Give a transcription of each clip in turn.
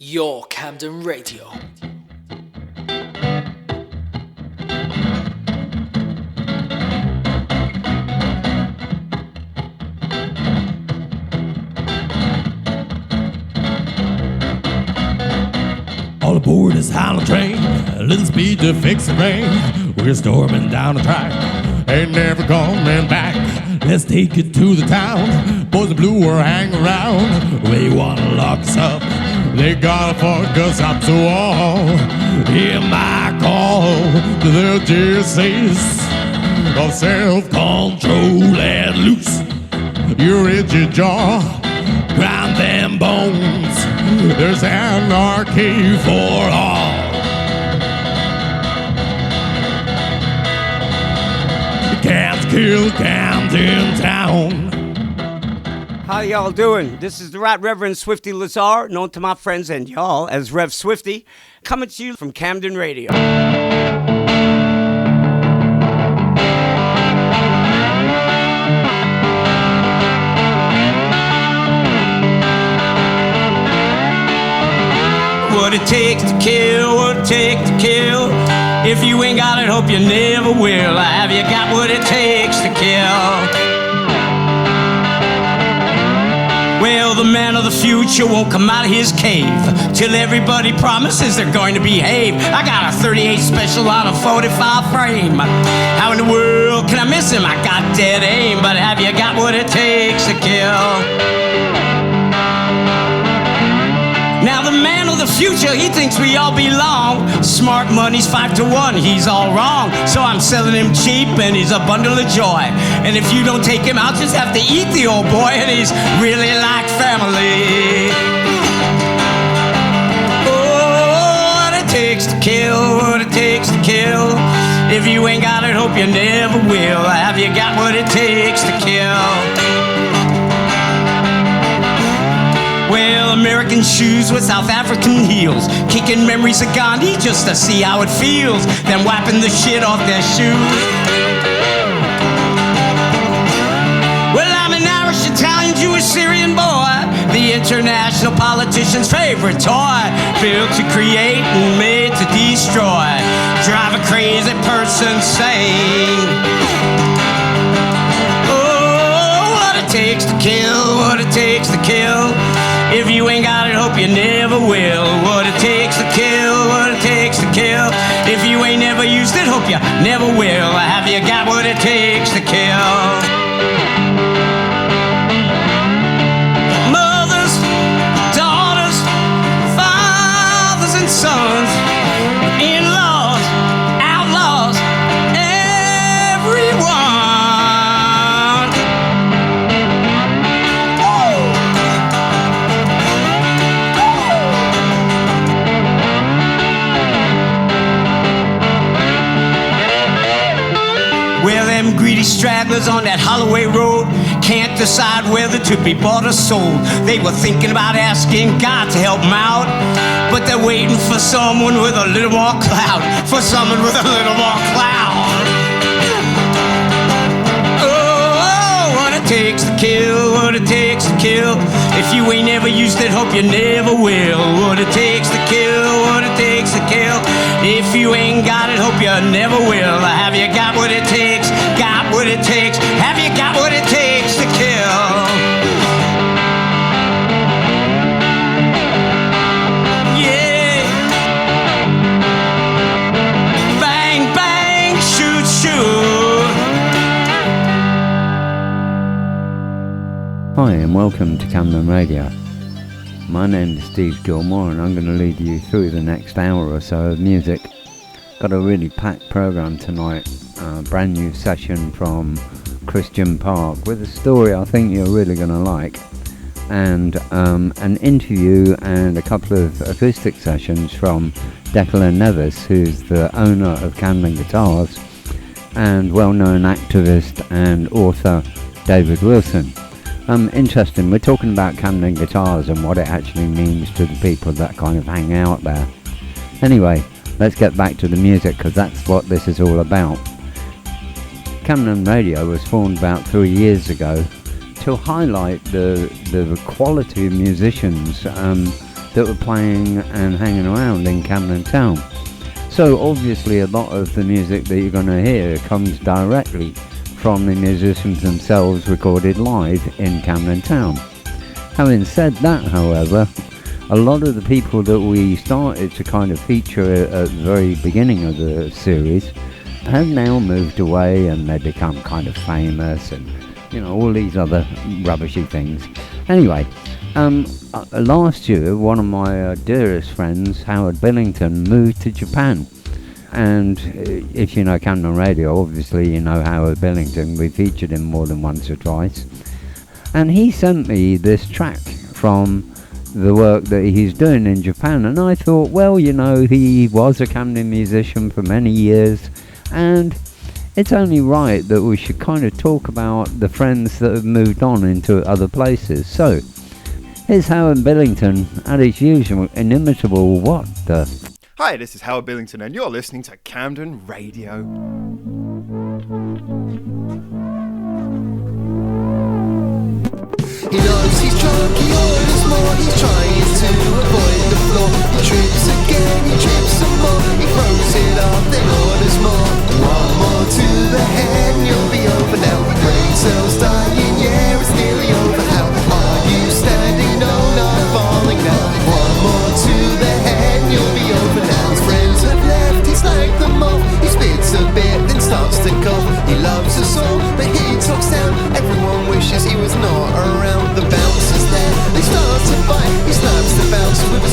Your Camden Radio. All aboard this Highland train, a little speed to fix the rain. We're storming down the track, ain't never coming back. Let's take it to the town, boys in blue will hang around. They wanna lock us up, they gotta fuck us up. So all, hear my call to the justice of self-control. Let loose your rigid jaw, grind them bones. There's anarchy for all. The cats kill Camden town. How y'all doing? This is the Right Reverend Swifty LeZarre, known to my friends and y'all as Rev Swifty, coming to you from Camden Radio. What it takes to kill, what it takes to kill. If you ain't got it, hope you never will. Have you got what it takes to kill? Well, the man of the future won't come out of his cave till everybody promises they're going to behave. I got a 38 special on a 45 frame. How in the world can I miss him? I got dead aim, but have you got what it takes to kill? Now the man of the future, he thinks we all belong. Smart money's 5 to 1, he's all wrong. So I'm selling him cheap and he's a bundle of joy. And if you don't take him, I'll just have to eat the old boy. And he's really like family. Oh, what it takes to kill, what it takes to kill. If you ain't got it, hope you never will. Have you got what it takes to kill? Well, American shoes with South African heels, kicking memories of Gandhi just to see how it feels, then wiping the shit off their shoes. Well, I'm an Irish, Italian, Jewish, Syrian boy, the international politician's favorite toy, built to create and made to destroy, drive a crazy person sane. Oh, what it takes to kill, what it takes to kill. If you ain't got it, hope you never will. What it takes to kill, what it takes to kill. If you ain't never used it, hope you never will. Have you got what it takes to kill? Mothers, daughters, fathers and sons, in-laws, outlaws, everyone. Well, them greedy stragglers on that Holloway Road can't decide whether to be bought or sold. They were thinking about asking God to help them out, but they're waiting for someone with a little more clout, for someone with a little more clout. Oh, what it takes to kill, what it takes to kill. If you ain't never used it, hope you never will. What it takes to kill, what it takes to kill. If you ain't got it, hope you never will. Have you got what it takes? Got what it takes? Have you got what it takes to kill? Yeah. Bang, bang, shoot, shoot. Hi and welcome to Camden Radio. My name is Steve Gilmore and I'm going to lead you through the next hour or so of music. Got a really packed program tonight, a brand new session from Christian Park with a story I think you're really going to like, and an interview and a couple of acoustic sessions from Deicola Neves, who's the owner of Camden Guitars, and well-known activist and author David Wilson. Interesting, we're talking about Camden Guitars and what it actually means to the people that kind of hang out there. Anyway, let's get back to the music because that's what this is all about. Camden Radio was formed about 3 years ago to highlight the quality of musicians that were playing and hanging around in Camden Town. So obviously a lot of the music that you're going to hear comes directly from the musicians themselves, recorded live in Camden Town. Having said that, however, a lot of the people that we started to kind of feature at the very beginning of the series have now moved away, and they become kind of famous and, you know, all these other rubbishy things. Anyway, last year, one of my dearest friends, Howard Billington, moved to Japan. And if you know Camden Radio, obviously you know Howard Billington. We featured him more than once or twice. And he sent me this track from the work that he's doing in Japan. And I thought, well, you know, he was a Camden musician for many years. And it's only right that we should kind of talk about the friends that have moved on into other places. So, here's Howard Billington at his usual inimitable what the... Hi, this is Howard Billington and you're listening to Camden Radio. He knows he's drunk, he orders more, he's trying to avoid the floor. He trips again, he trips some more, he throws it up, then orders more. One more to the head and you'll be over now. Brain cells dying, yeah, it's nearly over. How are you standing? No, not falling now. One more to the head and you'll be over now. His friends have left, he's like the moth. He spits a bit, then starts to cough. He loves us all, but he talks down. Everyone wishes he was not around. The bouncers there, they start to fight. He snaps the bounce with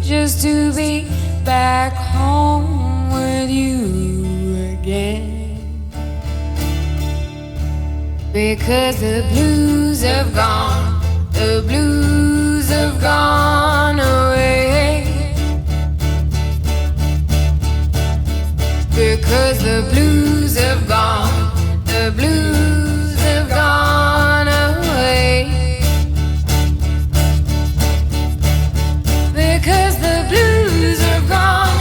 just to be back home with you again. Because the blues have gone, the blues have gone away. Because the blues have gone, the blues have gone away. Because the blues have gone,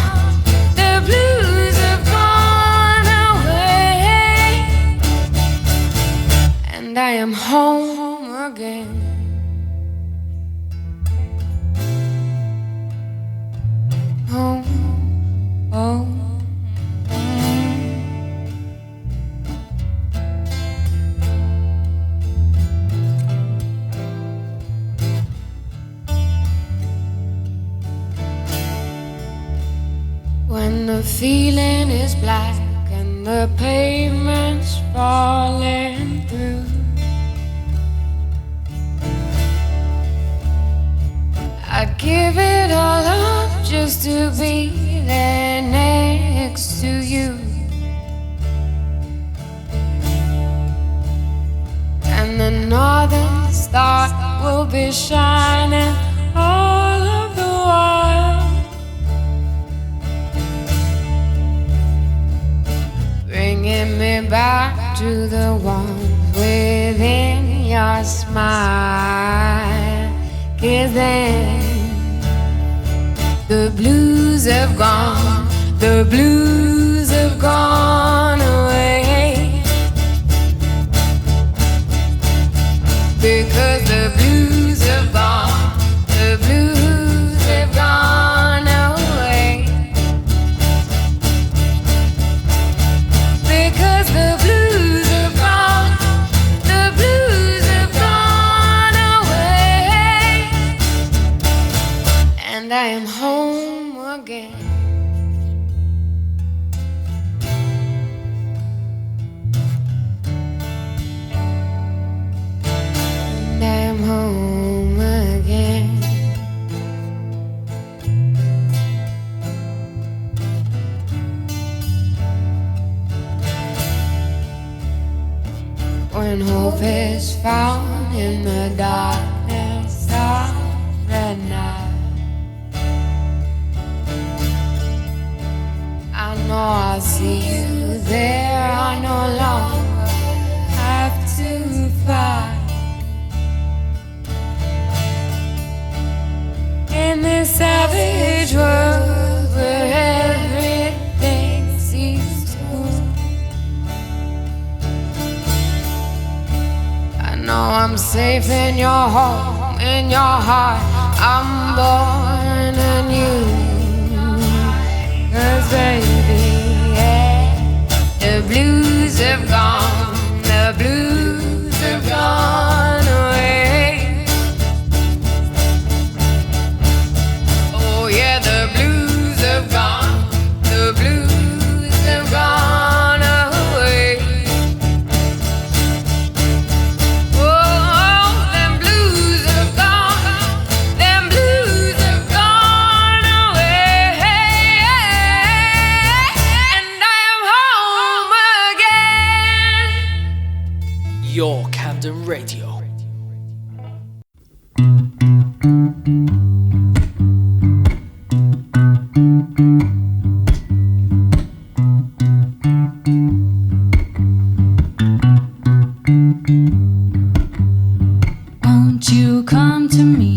the blues have gone away. And I am home again. Home, home. When the feeling is black and the pavement's falling through, I'd give it all up just to be there next to you. And the northern star will be shining all of the while, bringing me back to the warmth within your smile. 'Cause then the blues have gone, the blues have gone away. Because the blues have gone, the blues have gone away. Because the blues have gone, the blues have gone away. And I am home again. And I am home again. When hope is found in the darkness of the night, I know I'll see you there. I no longer have to fight. In this savage world where everything seems cool, I know I'm safe in your home, in your heart. I'm born anew. 'Cause baby, yeah, the blues have gone, the blues have gone away. Oh yeah, the blues have gone, the blues have gone away. Oh, them blues have gone, them blues have gone away. And I am home again. Your Camden Radio. Won't you come to me?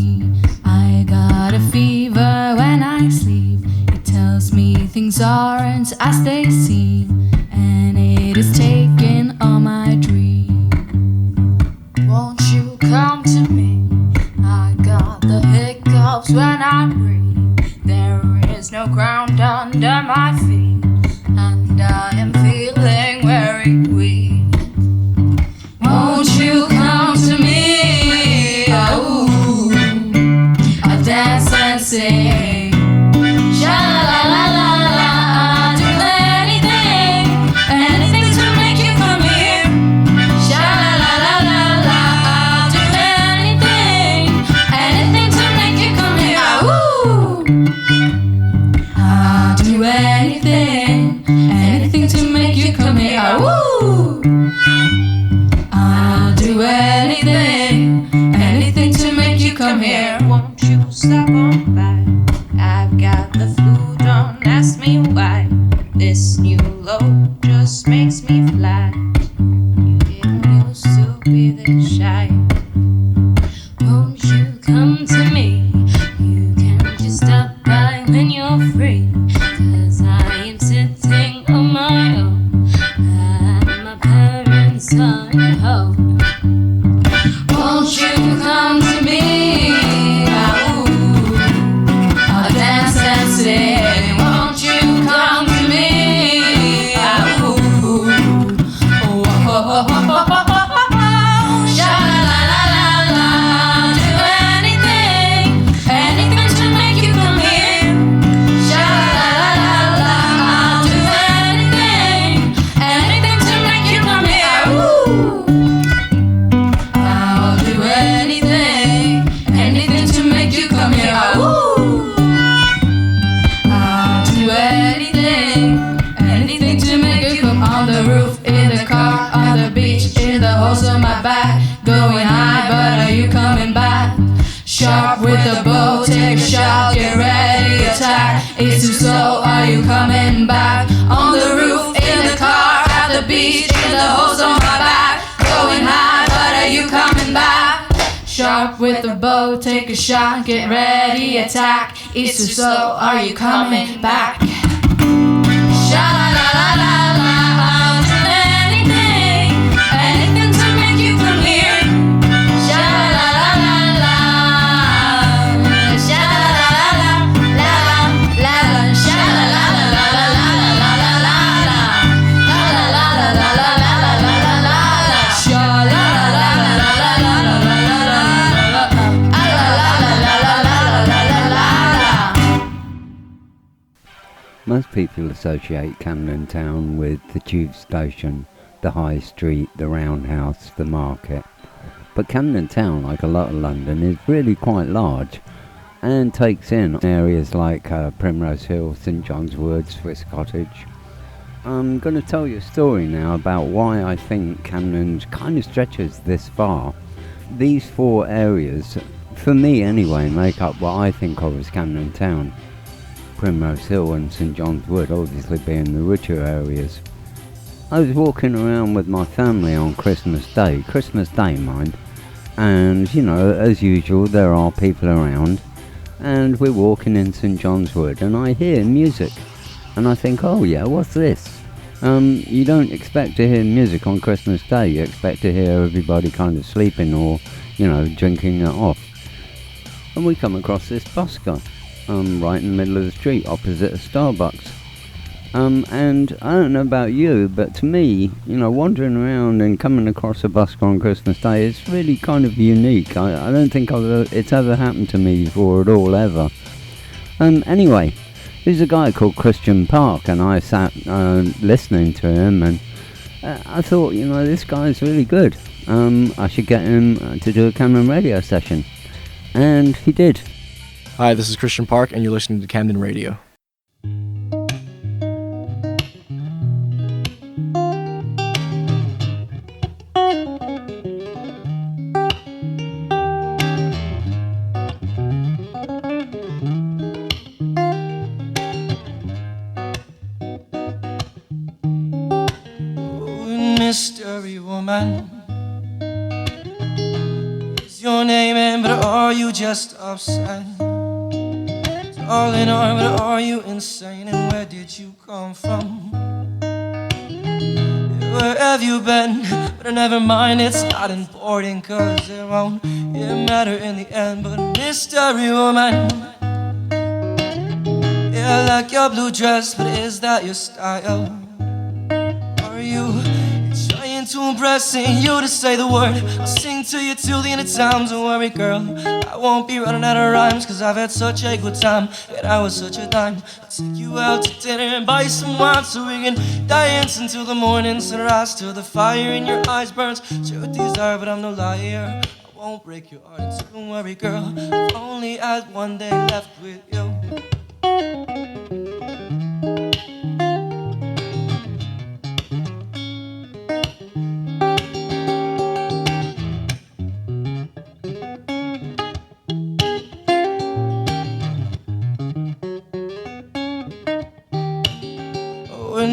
I got a fever when I sleep. It tells me things aren't as they seem, and it is taking all my dreams. Won't you come to me? I got the hiccups when I breathe. There is no ground under my feet, and I am feeling very weak. Won't you come to me? Oh, I'll dance and sing. Sha-la-la-la-la-la. I'll do anything, anything to make you come here. Sha-la-la-la-la-la. I'll do anything, anything to make you come here. Ooh. It's too slow, are you coming back? On the roof, in the car, at the beach, in the hose on my back. Going high, but are you coming back? Sharp with the bow, take a shot, get ready, attack. It's too slow, are you coming back? Sha-la-la-la-la-la, I'll do anything, anything to make you come here. Sha-la-la-la-la, sha-la-la-la-la-la, Most people associate Camden Town with the tube station, the high street, the roundhouse, the market. But Camden Town, like a lot of London, is really quite large and takes in areas like Primrose Hill, St John's Wood, Swiss Cottage. I'm going to tell you a story now about why I think Camden kind of stretches this far. These four areas, for me anyway, make up what I think of as Camden Town. Primrose Hill and St John's Wood obviously being the richer areas. I was walking around with my family on Christmas Day mind, and you know, as usual there are people around, and we're walking in St John's Wood and I hear music and I think, oh yeah, what's this? You don't expect to hear music on Christmas Day, you expect to hear everybody kind of sleeping or, you know, drinking it off. And we come across this busker right in the middle of the street opposite a Starbucks. And I don't know about you, but to me, you know, wandering around and coming across a busker on Christmas Day is really kind of unique. I don't think it's ever happened to me before at all, ever. Anyway, there's a guy called Christian Park, and I sat listening to him, and I thought, you know, this guy's really good. I should get him to do a Camden Radio session. And he did. Hi, this is Christian Park, and you're listening to Camden Radio. Mystery woman, is your name in, but are you just upset? Darling, but are you insane, and where did you come from? Where have you been? But never mind, it's not important, cause it won't matter in the end. But mystery woman, yeah, I like your blue dress, but is that your style? Are you trying to impress me, you to say the word? I'll sing to you till the end of time, don't worry girl, I won't be running out of rhymes, cause I've had such a good time, and I was such a dime. I'll take you out to dinner and buy some wine, so we can dance until the morning sunrise, till the fire in your eyes burns. Truth is hard, but I'm no liar, I won't break your heart, and so don't worry girl, I've only had one day left with you.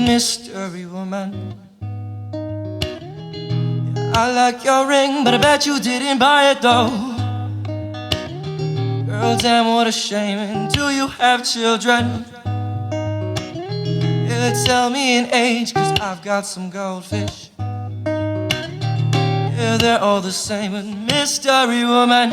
Mystery woman, yeah, I like your ring, but I bet you didn't buy it though. Girl, damn, what a shame. And do you have children? Yeah, tell me an age, cause I've got some goldfish. Yeah, they're all the same. But mystery woman,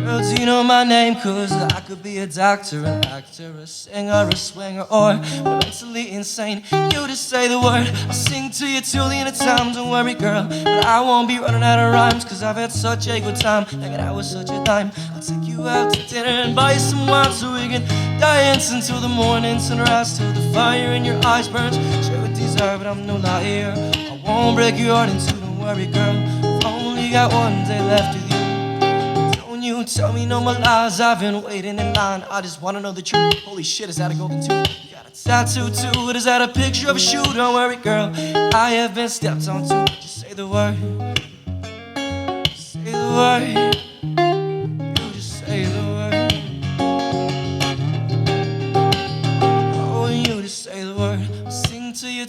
girl, do you know my name? Cause I could be a doctor, an actor, a singer, a swinger, or mentally insane. You just say the word, I'll sing to you till the end of time, don't worry girl, but I won't be running out of rhymes, cause I've had such a good time, hanging out with such a dime. I'll take you out to dinner and buy you some wine, so we can dance until the morning sunrise, till the fire in your eyes burns. Share with desire, but I'm no liar, I won't break your heart, and so don't worry girl, I've only got one day left with you. You tell me no more lies, I've been waiting in line, I just wanna know the truth. Holy shit, is that a golden tooth? You got a tattoo too, is that a picture of a shoe? Don't worry girl, I have been stepped on too. Just say the word, say the word, you just say the word.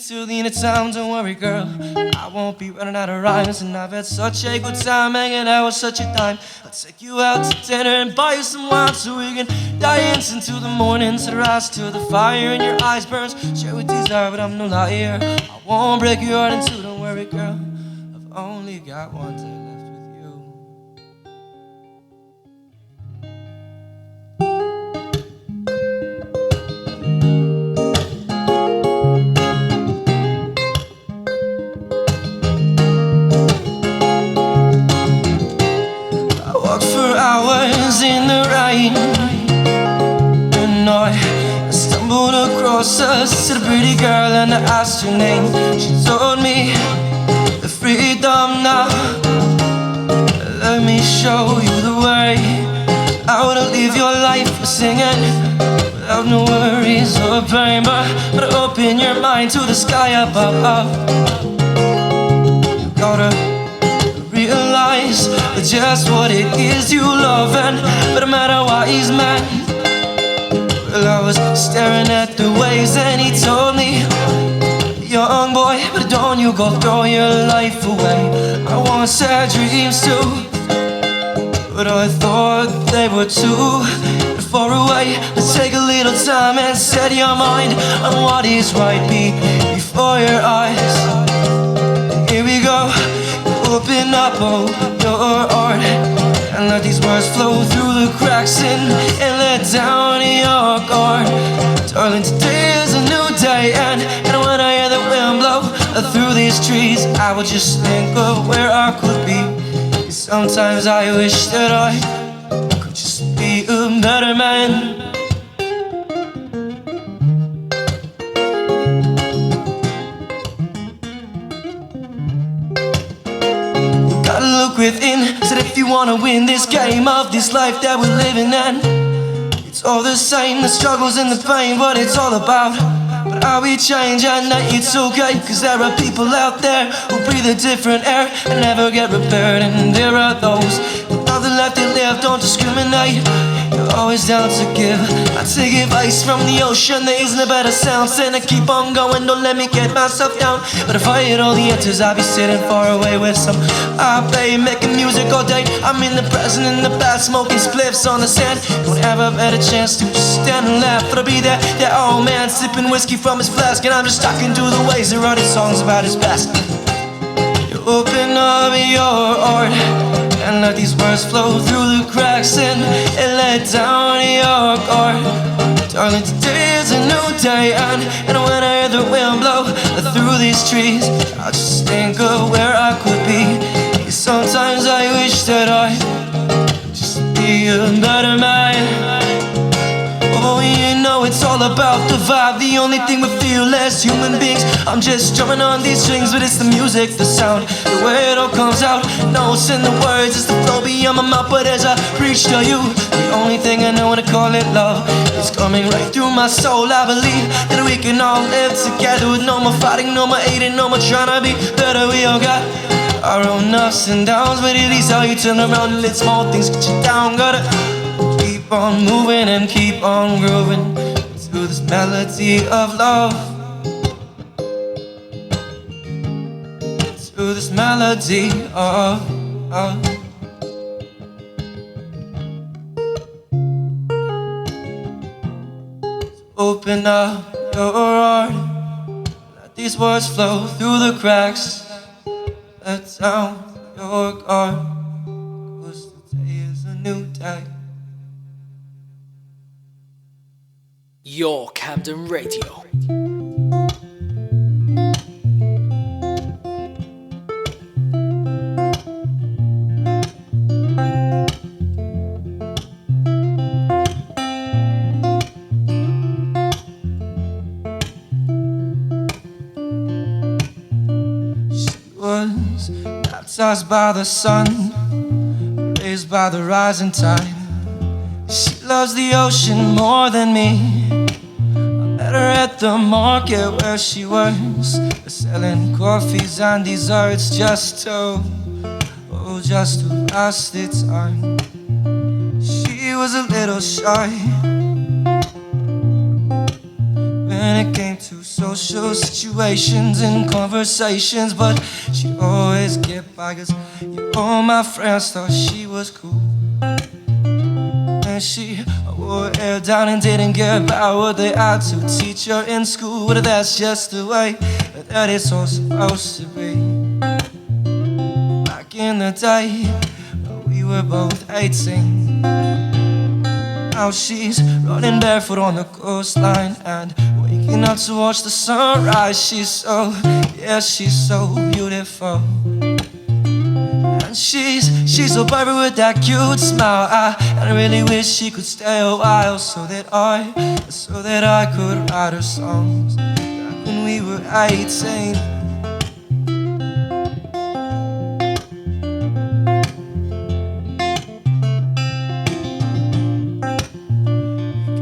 till the end of time, don't worry girl, I won't be running out of rhymes. And I've had such a good time hanging out with such a dime. I'll take you out to dinner and buy you some wine, so we can dance until the morning, to the rise, till the fire in your eyes burns. Share with desire, but I'm no liar. I won't break your heart in two, don't worry girl, I've only got one day left with you. I walked for hours in the rain, and I stumbled across a pretty girl and I asked her name. She told me the freedom now. Let me show you the way, how to live your life singing without no worries or pain, but open your mind to the sky above. You gotta realize just what it is you love, and but no matter what he's man. Well, I was staring at the waves and he told me, young boy, but don't you go throw your life away. I once had dreams too, but I thought they were too far away. Let's take a little time and set your mind on what is right before your eyes. Here we go, open up, oh, your heart, and let these words flow through the cracks and let down your guard. Darling, today is a new day, and when I hear the wind blow through these trees, I would just think of where I could be. Sometimes I wish that I could just be a better man. Gotta look within, said if you wanna win this game of this life that we're living in, it's all the same, the struggles and the pain, what it's all about. But how we change and that it's okay, cause there are people out there who breathe a different air and never get repaired. And there are those with nothing left to live, don't discriminate, you're always down to give. I take advice from the ocean, there isn't a better sound, saying I keep on going, don't let me get myself down. But if I had all the answers, I'd be sitting far away with some babe, making music all day. I'm in the present, in the past, smoking spliffs on the sand. Don't ever had a chance to just stand and laugh, but I'll be that old man sipping whiskey from his flask, and I'm just talking to the waves that writing songs about his past. You open up your heart and let these words flow through the cracks and let down your guard. Darling, today is a new day, and when I hear the wind blow through these trees, I just think of where I could be. Sometimes I wish that I just be a better man. Oh, you know it's all about the vibe, the only thing we feel as human beings. I'm just drumming on these strings, but it's the music, the sound, the way it all comes out. No, it's in the words, it's the flow beyond my mouth. But as I preach to you, the only thing I know when I call it love, it's coming right through my soul. I believe that we can all live together with no more fighting, no more hating, no more trying to be better. We all got our own ups and downs, but it is how you turn around and let small things get you down. Gotta keep on moving and keep on grooving to this melody of love, to this melody of open up your heart, let these words flow through the cracks, let down your guard, 'cause today is a new day. Your Camden Radio. Was baptized by the sun, raised by the rising tide. She loves the ocean more than me. I met her at the market where she works, selling coffees and desserts just to pass the time. She was a little shy when it came to social situations and conversations. But she always get by, 'cause all my friends thought she was cool. And she wore her hair down and didn't care about what they had to teach her in school. But that's just the way that it's all supposed to be. Back in the day, we were both 18. Now she's running barefoot on the coastline and waking up to watch the sunrise. She's so, yeah, she's so beautiful. And she's so perfect with that cute smile. I really wish she could stay a while so that I could write her songs back when we were 18.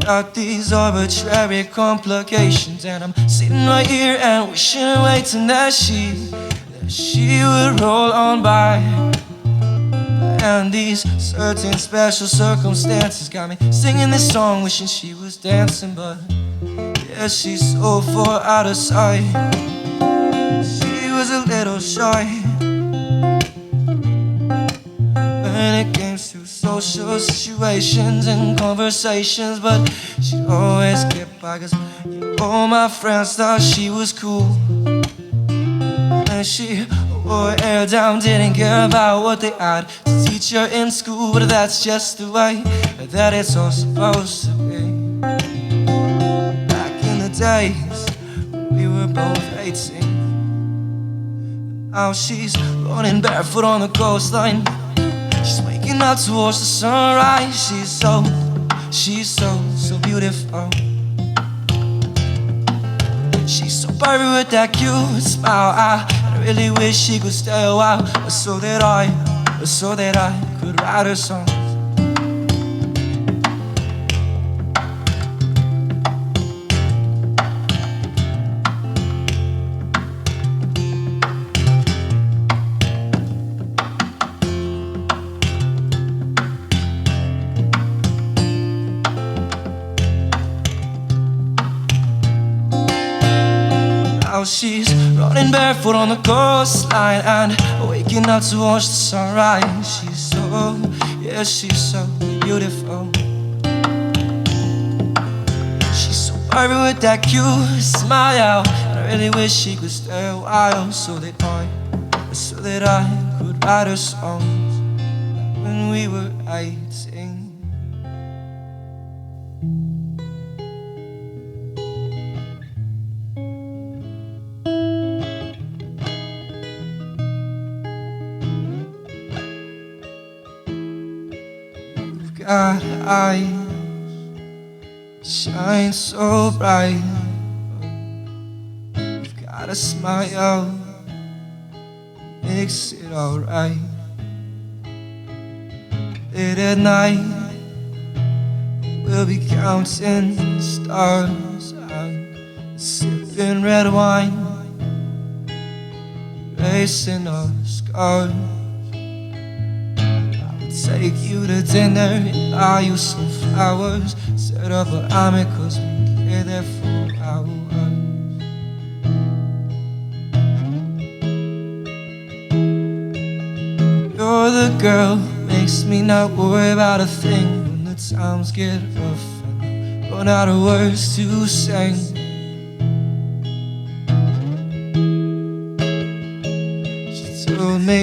Got these arbitrary complications, and I'm sitting right here and wishing and waiting that she would roll on by. And these certain special circumstances got me singing this song, wishing she was dancing, but yeah, she's so far out of sight. She was a little shy when it came to social situations and conversations, but she always kept by, 'cause all my friends thought she was cool. And she wore her hair down, didn't care about what they had to teach her in school. But that's just the way that it's all supposed to be. Back in the days when we were both 18. Now she's running barefoot on the coastline. She's waking up to watch the sunrise. She's so beautiful. She's so perfect with that cute smile. I really wish she could stay a while so that I could write her songs. Now she's running barefoot on the coastline and waking up to watch the sunrise. She's so beautiful. She's so perfect with that cute smile. I really wish she could stay a while so that I could write her songs when we were 18. Got eyes shine so bright. You've got a smile, makes it alright. Late at night, we'll be counting stars and sipping red wine, erasing our scars. Take you to dinner and buy you some flowers. Set up an army 'cause we lay there for hours. You're the girl who makes me not worry about a thing when the times get rough and I run out of words to sing. She told me,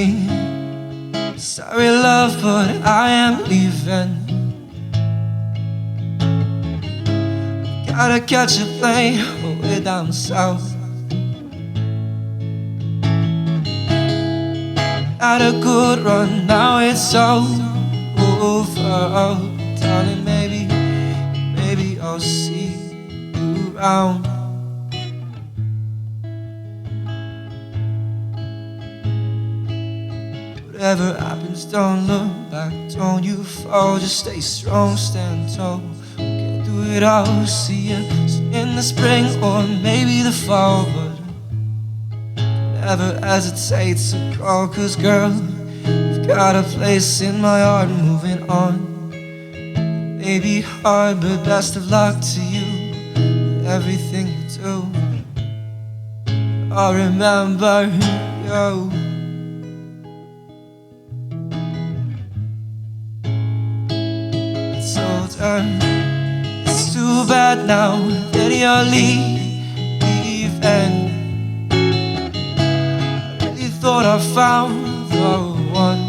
sorry love, but I am leaving. Gotta catch a plane way down south. Had a good run, now it's all over. Oh, darling, maybe I'll see you around. Whatever happens, don't look back, don't you fall. Just stay strong, stand tall. Get through it all, see you in the spring or maybe the fall. But never hesitate to call, 'cause girl, you've got a place in my heart. Moving on, it may be hard, but best of luck to you. everything you do. I remember you. I told her it's too bad now that you're leaving. I really thought I found the one.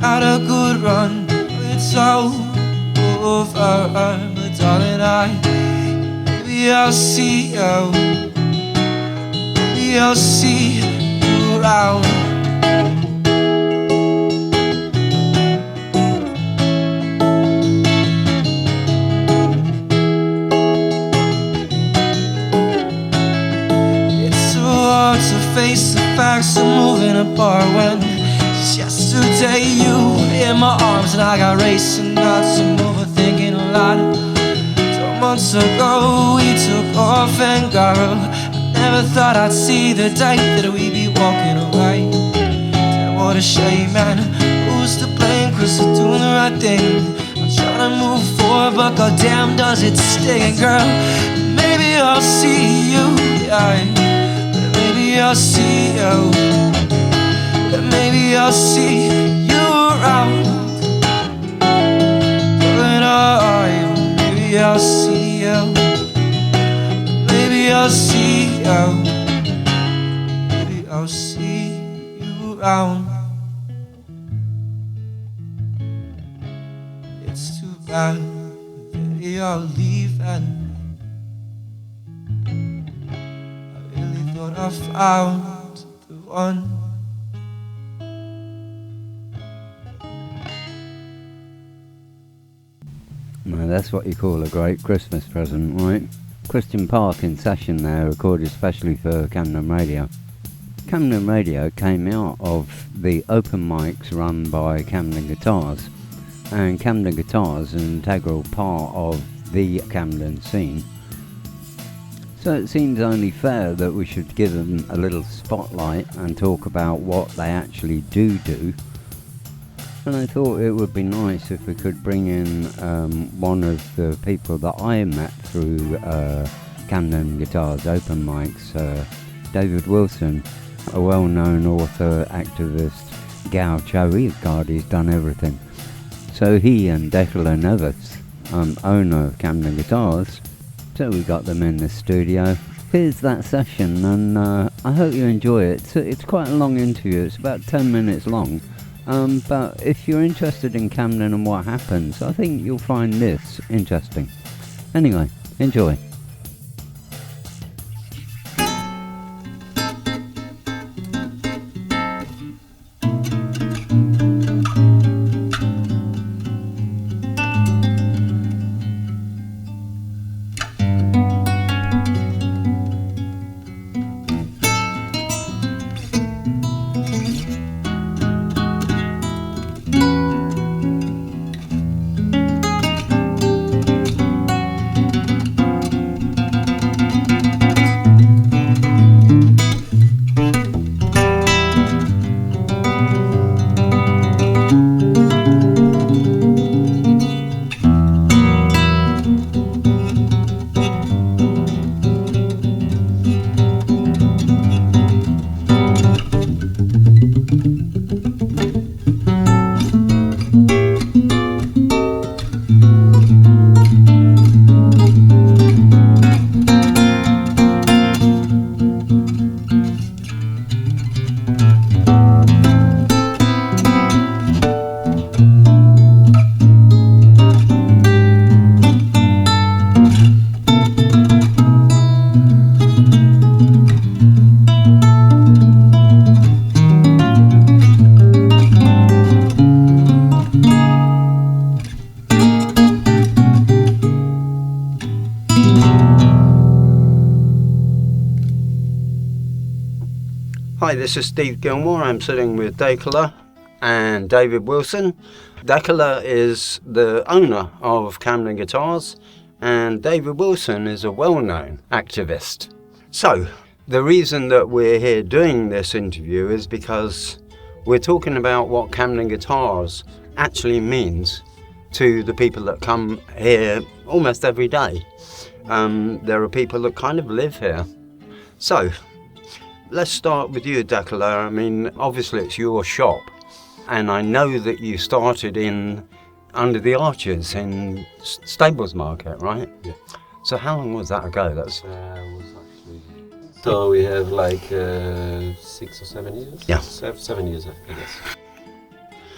Had a good run, it's over, but darling, maybe I'll see you, maybe I'll see you around. It's so hard to face the facts of moving apart when yesterday you were in my arms and I got racing thoughts and overthinking a lot. 2 months ago we took off and girl, I never thought I'd see the day that we'd be walking away. Damn, what a shame, man, who's to blame? 'Cause we're doing the right thing. I'm trying to move forward but goddamn does it sting. And girl, maybe I'll see you, yeah, maybe I'll see you. Maybe I'll see you around. Maybe I'll see you. Maybe I'll see you. Maybe I'll see you around. It's too bad that you're leaving. I really thought I found the one. Now that's what you call a great Christmas present, right? Christian Park in session there, recorded especially for Camden Radio. Camden Radio came out of the open mics run by Camden Guitars, and Camden Guitars is an integral part of the Camden scene. So it seems only fair that we should give them a little spotlight and talk about what they actually do. And I thought it would be nice if we could bring in one of the people that I met through Camden Guitars open mics, David Wilson, a well-known author, activist, gaucho. He's done everything. So he and Deicola Neves, owner of Camden Guitars, so we got them in the studio. Here's that session, and I hope you enjoy it. It's quite a long interview, it's about 10 minutes long. But if you're interested in Camden and what happens, I think you'll find this interesting. Anyway, enjoy. Hi, this is Steve Gilmore. I'm sitting with Deicola and David Wilson. Deicola is the owner of Camden Guitars, and David Wilson is a well-known activist. So, the reason that we're here doing this interview is because we're talking about what Camden Guitars actually means to the people that come here almost every day. There are people that kind of live here. So, let's start with you, Deicola. I mean, obviously it's your shop, and I know that you started in under the arches in Stables Market, right? Yeah. So how long was that ago? So we have like 6 or 7 years? Yeah. 7 years, I guess.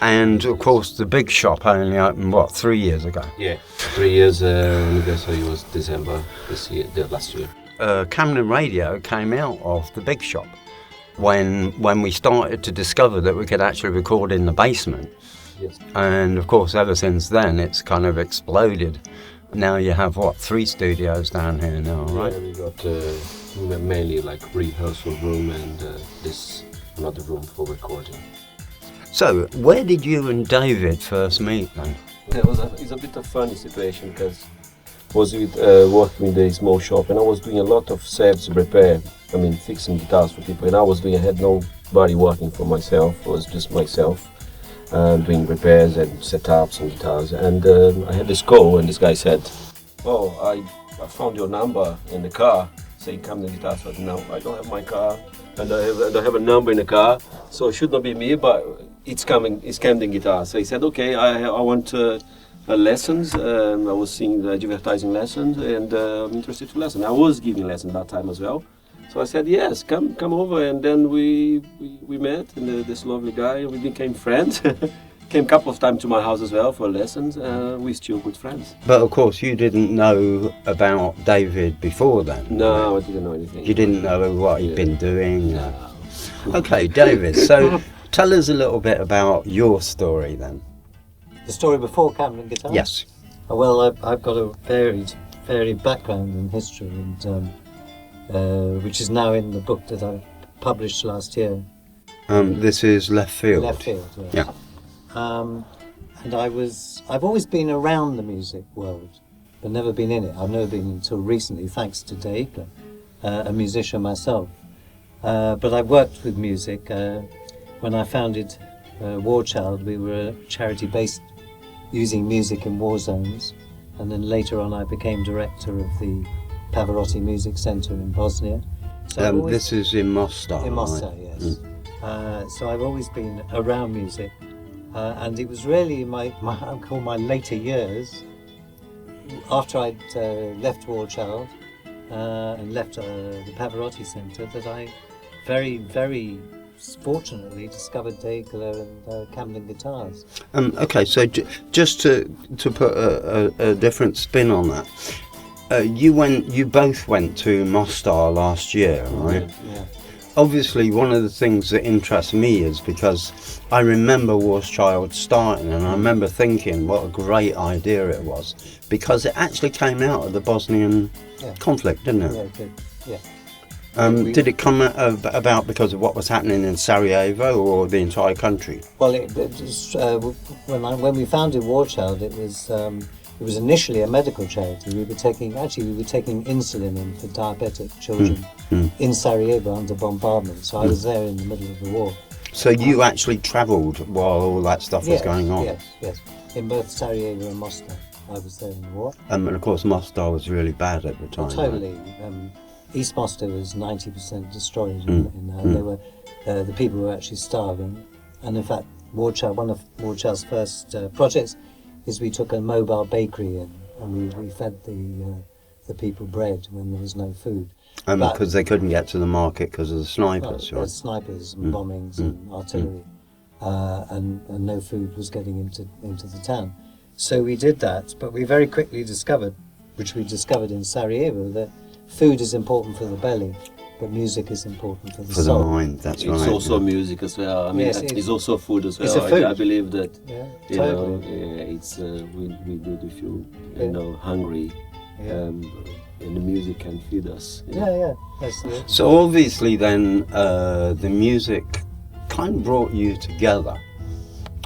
And of course the big shop only opened, what, 3 years ago? Yeah, 3 years, I guess it was December last year. Camden Radio came out of the big shop when we started to discover that we could actually record in the basement. Yes. And of course ever since then it's kind of exploded. Now you have, what, 3 studios down here now, right? Yeah, we got mainly like rehearsal room and this another room for recording. So, where did you and David first meet then? It's a bit of funny situation because I was working with a small shop and I was doing a lot of service repair, fixing guitars for people, and I had nobody working for myself, it was just myself. Doing repairs and setups on guitars, and I had this call and this guy said, "Oh, I found your number in the car saying Camden Guitar." So no, I don't have my car and I don't have a number in the car, so it should not be me, but it's Camden Guitar. So he said, "Okay, I want lessons." I was seeing the advertising lessons and I'm interested to lesson. I was giving lessons that time as well. So I said, yes, come over, and then we met, and this lovely guy, we became friends. Came a couple of times to my house as well for lessons, we're still good friends. But of course you didn't know about David before then? No, I didn't know anything. You didn't know what he'd been doing? No. Okay, David, so tell us a little bit about your story then. The story before Camden Guitars? Yes. Well, I've got a varied background in history, and which is now in the book that I published last year. This is Left Field. Left Field, yes. Yeah. And I've always been around the music world, but never been in it. I've never been until recently, thanks to Deicola, a musician myself. But I've worked with music. When I founded War Child, we were a charity based using music in war zones, and then later on I became director of the Pavarotti Music Centre in Bosnia. So this is in Mostar. In Mostar, right? Yes. So I've always been around music, and it was really my later years, after I'd left War Child and left the Pavarotti Centre, that I very, very fortunately discovered Deicola and Camden Guitars. Okay, so just to put a different spin on that. You both went to Mostar last year, right? Yeah. Obviously, one of the things that interests me is because I remember War Child starting, and I remember thinking what a great idea it was, because it actually came out of the Bosnian conflict, didn't it? Yeah, it did. Yeah. Did it come about because of what was happening in Sarajevo or the entire country? Well, it was, when we founded War Child, it was initially a medical charity. We were taking insulin in for diabetic children in Sarajevo under bombardment. So I was there in the middle of the war. So you actually travelled while all that stuff was going on? Yes. In both Sarajevo and Mostar, I was there in the war. And of course Mostar was really bad at the time. Totally. Right? East Mostar was 90% destroyed. They were the people were actually starving. And in fact, War Child, one of War Child's first projects is we took a mobile bakery in and we fed the people bread when there was no food. Because they couldn't get to the market because of the snipers, right? Snipers and bombings and artillery, and no food was getting into the town. So we did that, but we very quickly discovered, which we discovered in Sarajevo, that food is important for the belly, but music is important for the soul. For the mind, that's right. It's also music as well. It's also food as well. It's a food. I believe that, totally. it's we do if you hungry, and the music can feed us. Yeah. That's it. So obviously then the music kind of brought you together.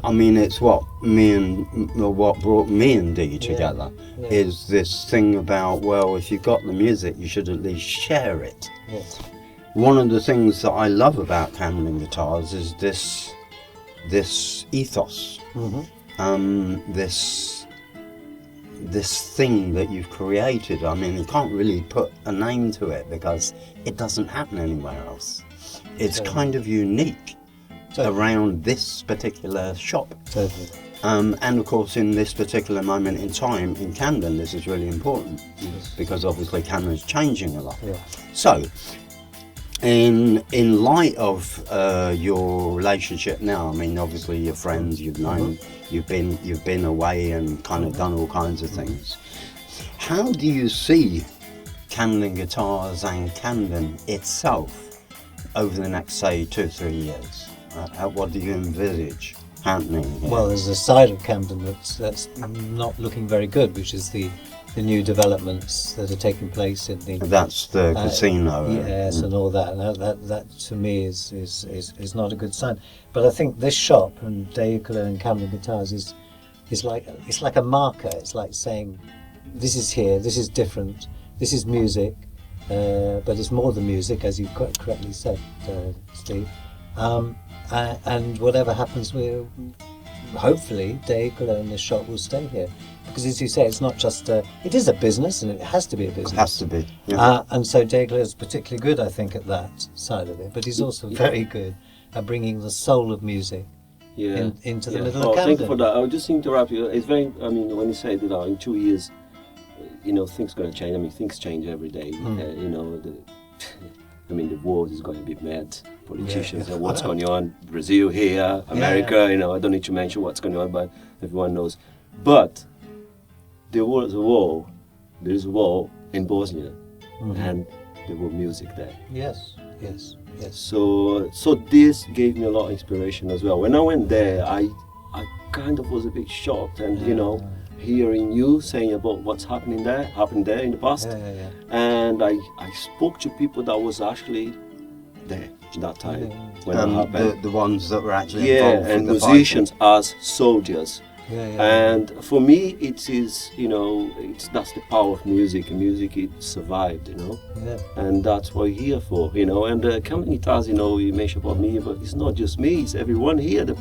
I mean, it's what brought me and Dee together is this thing about, well, if you've got the music, you should at least share it. Yes. One of the things that I love about Camden Guitars is this ethos, this this thing that you've created. I mean, you can't really put a name to it because it doesn't happen anywhere else. It's kind of unique around this particular shop. And of course, in this particular moment in time in Camden, this is really important because obviously Camden's changing a lot. So, in light of your relationship now, I mean, obviously you're friends, you've known, you've been away and kind of done all kinds of things. How do you see Camden Guitars and Camden itself over the next, say, 2 or 3 years? What do you envisage happening here? Well, there's a side of Camden that's not looking very good, which is the new developments that are taking place in the. That's the casino. Yes, and all that. That to me is not a good sign. But I think this shop and Deicola and Camden Guitars is like a marker. It's like saying, this is here. This is different. This is music, but it's more than music, as you quite correctly said, Steve. And whatever happens, hopefully Deicola and the shop will stay here, because as you say, it's not just it is a business, and it has to be a business. It has to be. Yeah. And so Deicola is particularly good, I think, at that side of it. But he's also very good at bringing the soul of music into the middle of Camden. Thank you for that. I would just interrupt you. It's very. I mean, when you say that in 2 years, things going to change. I mean, things change every day. The world is going to be mad. Politicians and what's going on, Brazil here, America, I don't need to mention what's going on, but everyone knows. But there was a war, there's a war in Bosnia, and there was music there. Yes. So this gave me a lot of inspiration as well. When I went there, I kind of was a bit shocked, and hearing you saying about what's happened there in the past. And I spoke to people that was actually there that time when it happened. The ones that were actually involved in the musicians fighting. as soldiers. And for me, it is, that's the power of music. Music, it survived, and that's what we're here for, And Camden Guitars, you mentioned about me, but it's not just me; it's everyone here. The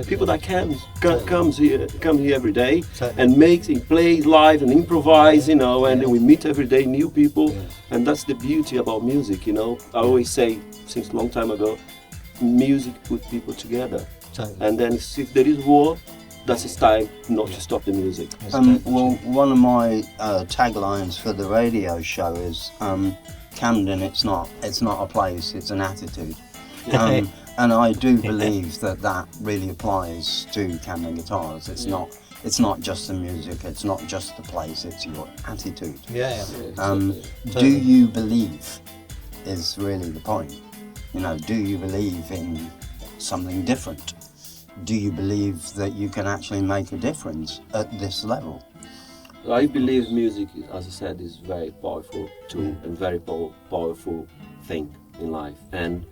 people that come here every day and play live and improvise, and then we meet every day new people, and that's the beauty about music. I always say, since a long time ago, music puts people together, and then if there is war, that's its time not to stop the music. Well, one of my taglines for the radio show is Camden. It's not a place; it's an attitude. And I do believe that really applies to Camden Guitars. It's not just the music. It's not just the place. It's your attitude. Do you believe? Is really the point. Do you believe in something different? Do you believe that you can actually make a difference at this level? I believe music, as I said, is very powerful tool and very powerful thing in life. And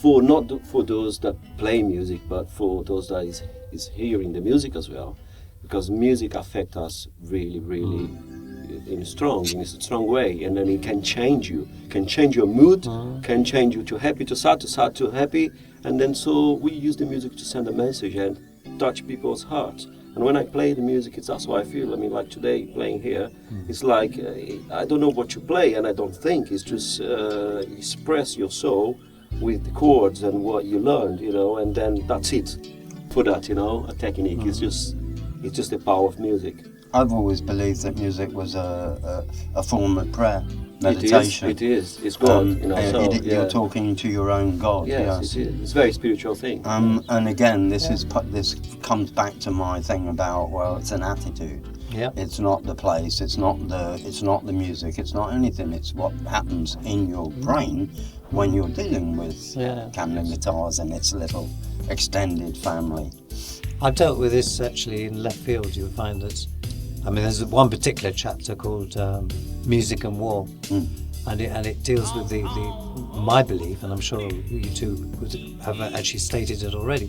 not for those that play music, but for those that is hearing the music as well, because music affects us really, really in a strong way, and then it can change you, can change your mood, can change you to happy to sad to happy, and then so we use the music to send a message and touch people's hearts. And when I play the music, that's how I feel. I mean, like today playing here, it's like I don't know what you play, and I don't think. It's just express your soul with the chords and what you learned, and then that's it. For that, a technique. It's just the power of music. I've always believed that music was a form of prayer, meditation. It is. It's God. You're talking to your own God. Yes, it is. It's a very spiritual thing. And again, this comes back to my thing about it's an attitude. Yeah. It's not the place. It's not the music. It's not anything. It's what happens in your brain when you're dealing with Camden Guitars and its little extended family. I've dealt with this actually in left field. You'll find that. There's one particular chapter called Music and War, and it deals with my belief, and I'm sure you two have actually stated it already,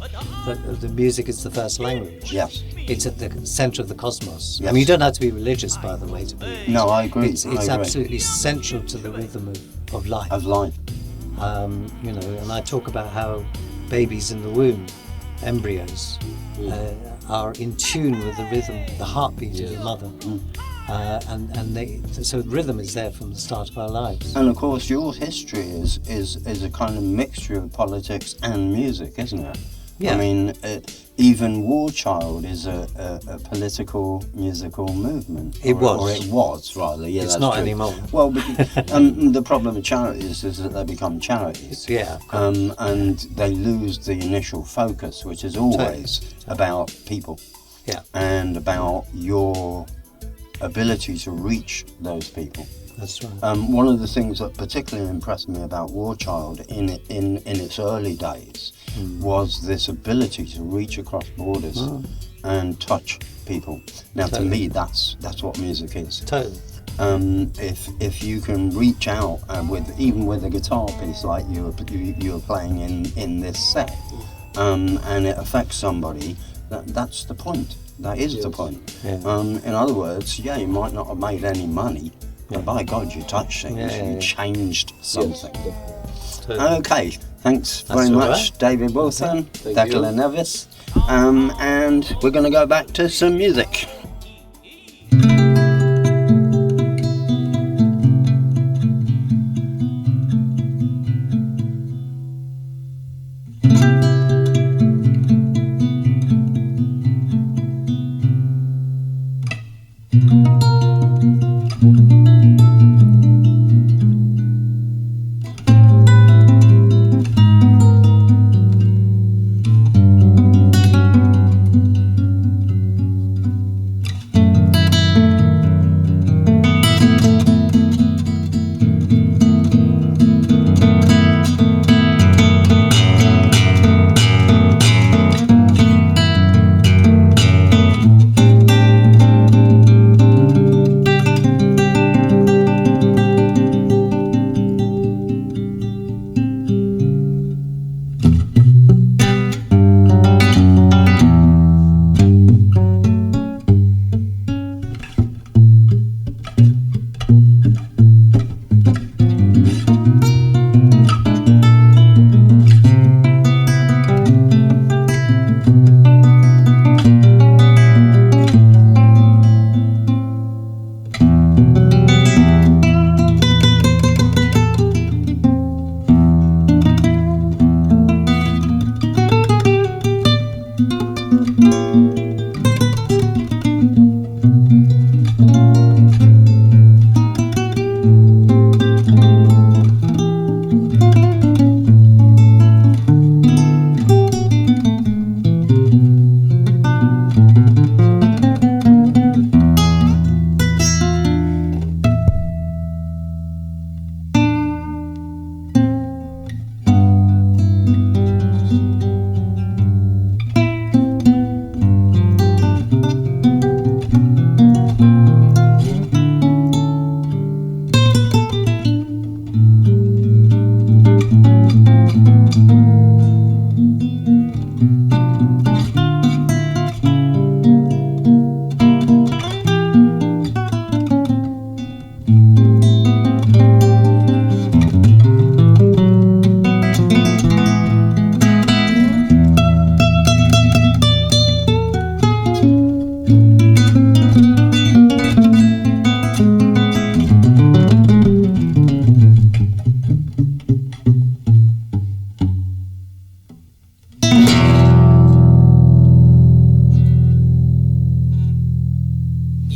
that the music is the first language. Yes. It's at the centre of the cosmos. Yes. You don't have to be religious, by the way, to believe. No, I agree. It's absolutely central to the rhythm of life. Of life. And I talk about how babies in the womb, embryos, are in tune with the rhythm, the heartbeat of the mother. So rhythm is there from the start of our lives. And of course, your history is a kind of mixture of politics and music, isn't it? Yeah. I mean, even War Child is a political musical movement. It was. Or it was, rather. Yeah, it's that's not true. anymore. Well, the problem with charities is that they become charities. Yeah. And they lose the initial focus, which is always about people. Yeah. And about your ability to reach those people. That's right. One of the things that particularly impressed me about War Child in its early days was this ability to reach across borders and touch people. Now, to me, that's what music is. Totally. If you can reach out even with a guitar piece like you were playing in this set, and it affects somebody, that's the point. That is the point. Yeah. In other words, you might not have made any money, but by God, you touched things. You changed something. Yes, okay, thanks very much, David Wilson, Deicola Neves, and we're going to go back to some music.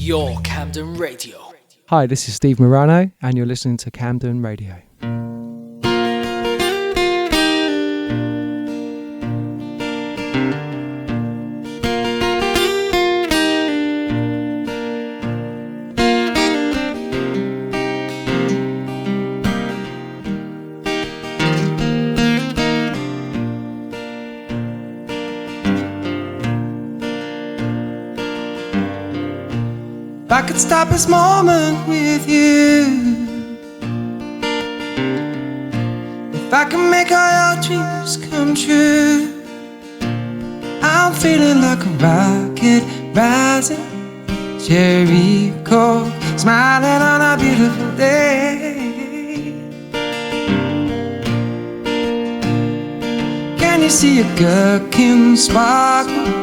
Your Camden Radio. Hi, this is Steve Morano, and you're listening to Camden Radio. If I could stop this moment with you, if I could make all your dreams come true, I'm feeling like a rocket rising, cherry coke, smiling on a beautiful day. Can you see a gherkin sparkle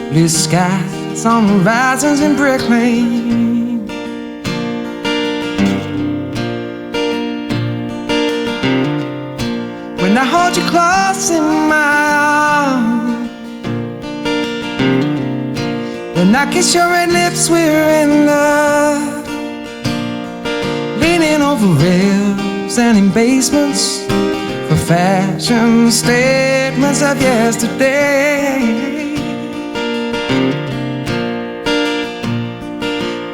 blue skies on horizons in Brick Lane. When I hold you close in my arms, when I kiss your red lips, we're in love. Leaning over rails and in basements for fashion statements of yesterday.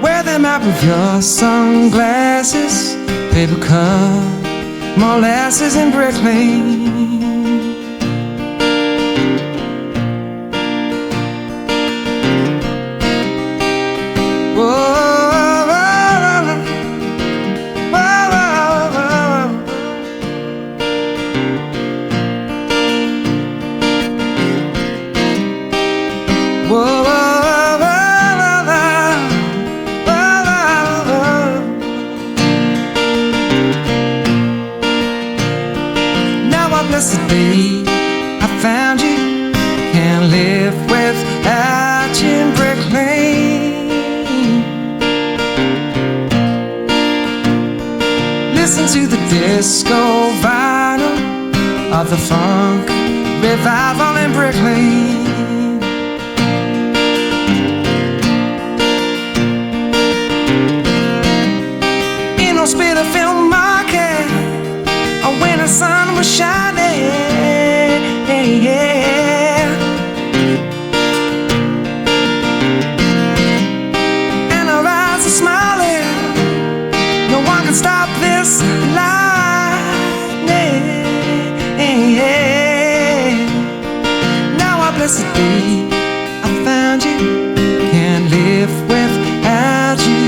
Wear them out with your sunglasses, paper cup, molasses in Brick Lane. The day I found you, can't live without you in Brick Lane. Listen to the disco vinyl of the funk revival in Brick Lane. In no spit of film market, when the sun was shining, and our eyes are smiling, no one can stop this lightning. Now I bless the day I found you, can't live without you.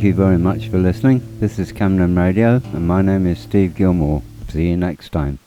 you very much for listening. This is Camden Radio, and my name is Steve Gilmore. See you next time.